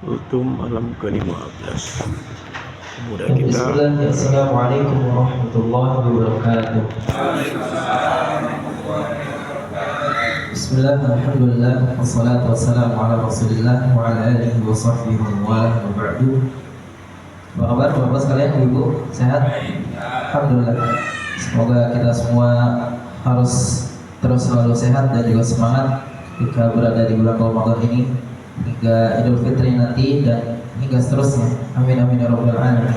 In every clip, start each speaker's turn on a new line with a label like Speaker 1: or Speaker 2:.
Speaker 1: untuk malam ke-15. Kemudian kita
Speaker 2: Assalamualaikum warahmatullahi wabarakatuh. Bismillah, alhamdulillah, wassalatu wassalamu ala rasulillah wa ala alihi wa sahbihi wa ba'du. Apa kabar bapak sekalian, ibu sehat? Alhamdulillah. Semoga kita semua harus terus selalu sehat dan juga semangat ketika berada di bulan Ramadan ini hingga Idul Fitri nanti dan hingga seterusnya. Amin amin ya rabbal alamin.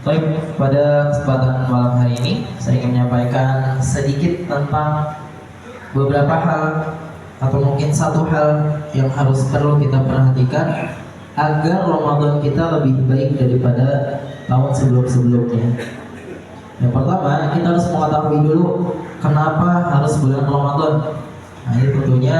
Speaker 2: Baik, pada kesempatan malam hari ini saya ingin menyampaikan sedikit tentang beberapa hal atau mungkin satu hal yang harus perlu kita perhatikan agar Ramadan kita lebih baik daripada tahun sebelum-sebelumnya. Yang pertama, kita harus mengetahui dulu kenapa harus bulan Ramadan. Nah, ini tentunya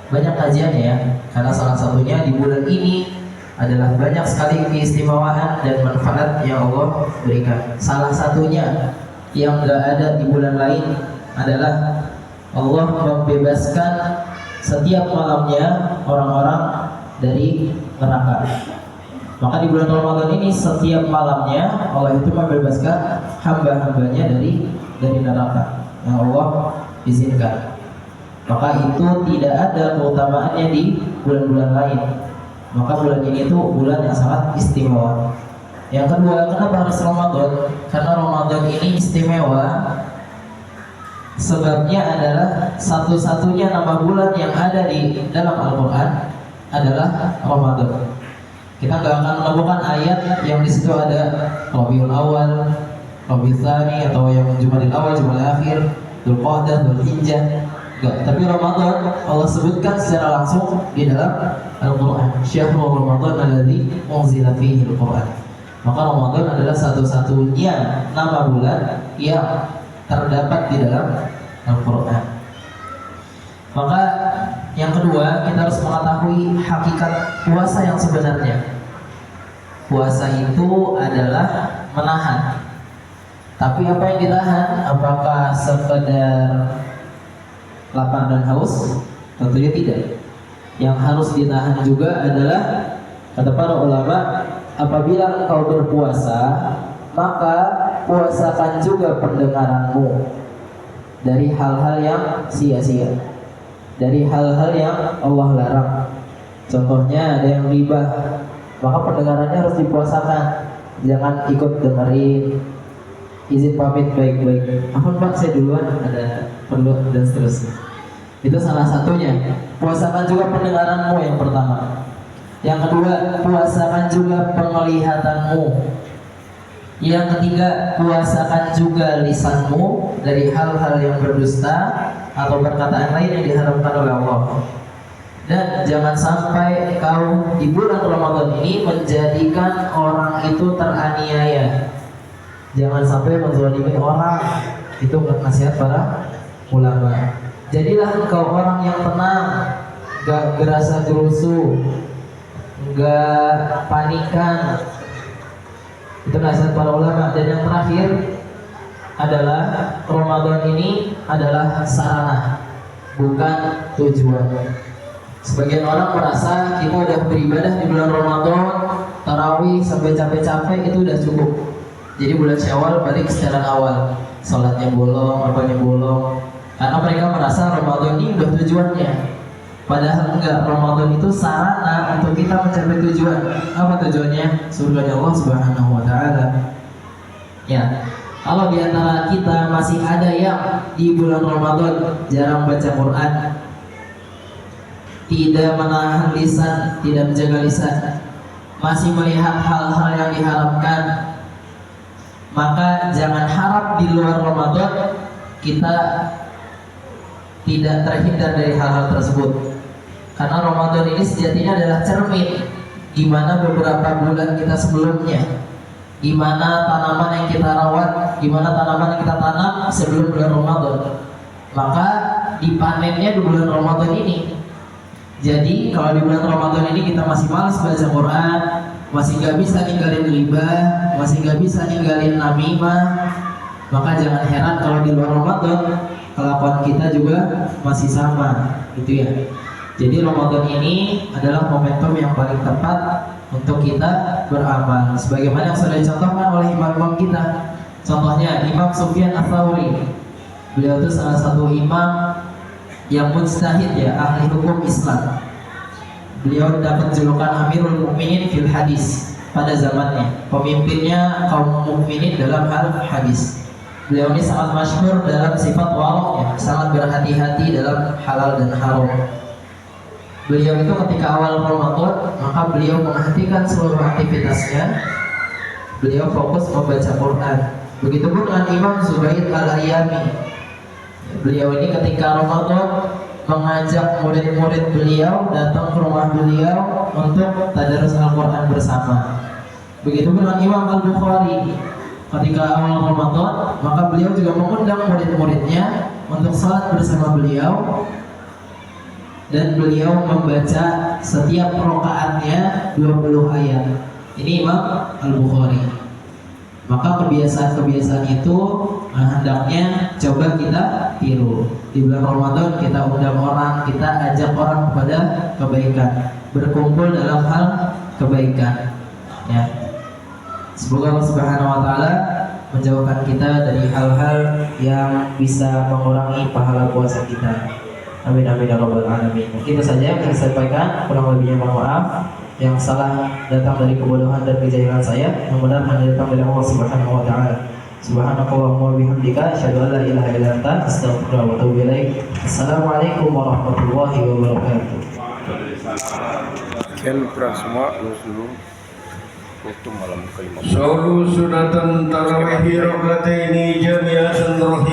Speaker 2: banyak kajian ya, karena salah satunya di bulan ini adalah banyak sekali keistimewaan dan manfaat yang Allah berikan. Salah satunya yang gak ada di bulan lain adalah Allah membebaskan setiap malamnya orang-orang dari neraka. Maka di bulan Ramadan ini setiap malamnya Allah itu membebaskan hamba-hambanya dari neraka yang Allah izinkan. Maka itu tidak ada keutamaannya di bulan-bulan lain. Maka bulan ini itu bulan yang sangat istimewa. Yang kedua, kenapa harus Ramadan? Karena Ramadan ini istimewa. Sebabnya adalah satu-satunya nama bulan yang ada di dalam Al-Quran adalah Ramadan. Kita nggak akan menemukan ayat yang di situ ada Rabiul Awal, Rabiul Tsani atau yang Jumadil Awal, Jumadil Akhir, Dzulqa'dah, Dzulhijjah. Enggak, tapi Ramadan Allah sebutkan secara langsung di dalam Al-Quran. Syahrul Ramadan alladzi unzila fihi Al-Quran. Maka Ramadan adalah satu-satunya nama bulan yang terdapat di dalam Al-Quran. Maka yang kedua, kita harus mengetahui hakikat puasa yang sebenarnya. Puasa itu adalah menahan. Tapi apa yang ditahan? Apakah sekedar lapar dan haus? Tentunya tidak. Yang harus ditahan juga adalah, kata para ulama, apabila engkau berpuasa, maka puasakan juga pendengaranmu dari hal-hal yang sia-sia, dari hal-hal yang Allah larang. Contohnya ada yang riba, maka pendengarannya harus dipuasakan. Jangan ikut dengerin, izin pamit baik-baik. Ampun Pak, saya duluan, ada perlu dan seterusnya. Itu salah satunya. Puasakan juga pendengaranmu yang pertama. Yang kedua, puasakan juga penglihatanmu. Yang ketiga, puasakan juga lisanmu dari hal-hal yang berdusta atau perkataan lain yang diharamkan oleh Allah. Dan jangan sampai kau di bulan Ramadan ini menjadikan orang itu teraniaya. Jangan sampai menzalimi orang. Itu nasihat para ulama. Jadilah engkau orang yang tenang, gak gerasa gerusu, gak panikan. Itu nasihat para ulama. Dan yang terakhir adalah Ramadan ini adalah sarana, bukan tujuan. Sebagian orang merasa kita udah beribadah di bulan Ramadan, tarawih sampai capek-capek itu udah cukup. Jadi bulan Syawal balik secara awal, sholatnya bolong, apanya bolong. Karena mereka merasa Ramadan ini udah tujuannya. Padahal enggak, Ramadan itu sarana untuk kita mencapai tujuan. Apa tujuannya? Surga Allah Subhanahu wa taala. Ya, kalau di antara kita masih ada yang di bulan Ramadan jarang baca Quran, tidak menahan lisan, tidak menjaga lisan, masih melihat hal-hal yang diharamkan, maka jangan harap di luar Ramadan kita tidak terhindar dari hal-hal tersebut. Karena Ramadan ini sejatinya adalah cermin di mana beberapa bulan kita sebelumnya, di mana tanaman yang kita rawat, di mana tanaman yang kita tanam sebelum bulan Ramadan, maka dipanennya di bulan Ramadan ini. Jadi kalau di bulan Ramadan ini kita masih malas baca Quran, masih gak bisa ninggalin riba, masih gak bisa ninggalin namimah, maka jangan heran kalau di luar Ramadan kelakuan kita juga masih sama, gitu ya. Jadi Ramadan ini adalah momentum yang paling tepat untuk kita beramal sebagaimana yang sudah dicontohkan oleh imam-imam kita. Contohnya Imam Sufyan Ats-Tsauri. Beliau itu salah satu imam yang mujtahid ya, ahli hukum Islam. Beliau dapat julukan Amirul Mukminin fil Hadis pada zamannya, pemimpinnya kaum mukminin dalam hal hadis. Beliau ini sangat masyhur dalam sifat wara'nya, sangat berhati-hati dalam halal dan haram. Beliau itu ketika awal Ramadan, maka beliau menghentikan seluruh aktivitasnya. Beliau fokus membaca Quran. Begitupun dengan Imam Zubair Al-Ayyami. Beliau ini ketika Ramadan mengajak murid-murid beliau datang ke rumah beliau untuk tadarus Al-Quran bersama. Begitupun dengan Imam Al-Bukhari. Ketika awal Ramadan, maka beliau juga mengundang murid-muridnya untuk salat bersama beliau. Dan beliau membaca setiap rakaatnya 20 ayat. Ini Imam Al-Bukhari. Maka kebiasaan-kebiasaan itu hendaknya coba kita tiru. Di bulan Ramadan kita undang orang, kita ajak orang kepada kebaikan, berkumpul dalam hal kebaikan. Ya. Semoga Allah Subhanahu wa taala menjauhkan kita dari hal-hal yang bisa mengurangi pahala puasa kita. Amin amin ya rabbal alamin. Itu saja yang saya sampaikan, kurang lebihnya mohon maaf. Yang salah datang dari kebodohan dan kejahilan saya, yang benar hanya datang dari Allah Subhanahu wa taala. Subhanakallahumma wa bihamdika asyhadu an la ilaha illa anta astaghfiruka wa atubu ilaik. Assalamualaikum warahmatullahi wabarakatuh.
Speaker 1: Sekian semua dulu waktu malam kelima.
Speaker 3: Sallu sunatan tarawih rakataini jami'atan